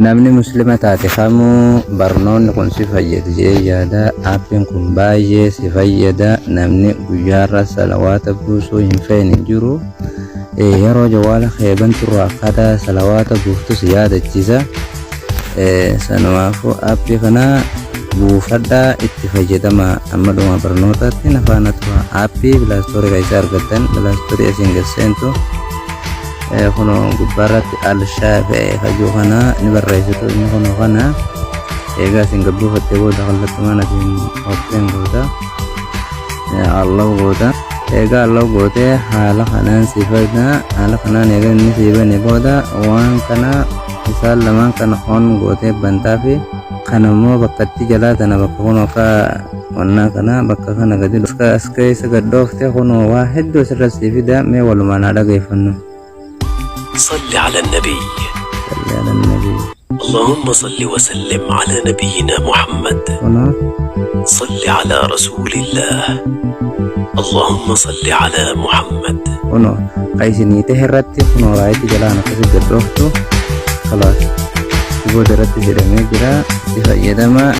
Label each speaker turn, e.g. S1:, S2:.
S1: namni muslima taate kamuu barnoonni kun si fayyada jedhee yaada. Aappiin kun baay'ee si fayyada. Namni guyyaarra salawaata buusuu hin feene hin jiru. Yeroo jawaala keeban turraa kada salawaata buuftus yaadachiisa. Sanumaafuu aappii kana buufadhaa itti fayyadama. Amma dhuma barnootaatti nafaana tura. Aappii bilaastorii keessaa argattan bilaastorii asiin gasseentu kuno gubbaarratti al-shaafii hajuu kana ni barreessitu inni kuno kana eegaa isin gabbuufattee booda kallattumaan asiin hokkeen goota Allah goota. Eegaa Allah gootee haala kanaan siifadha. Haala kanaan eegaa inni siifane booda waan kana isaan lamaan kana on gootee bantaa fi kanammoo bakkatti jalaa tana bakka kuno ka wannaa kana bakka kana gadi as keessa gaddooftee kuno waa hedduu sirra siifida. Mee walumaan haa dhageeffannu.
S2: صل على النبي.
S1: صل على النبي.
S2: اللهم صل وسلم على نبينا محمد. صل على رسول الله. اللهم صل على محمد.
S1: قيسني تهرتي رايتي جلانا كسر الدكتور خلاص يبغى درتي جرامي جرا يفيد ما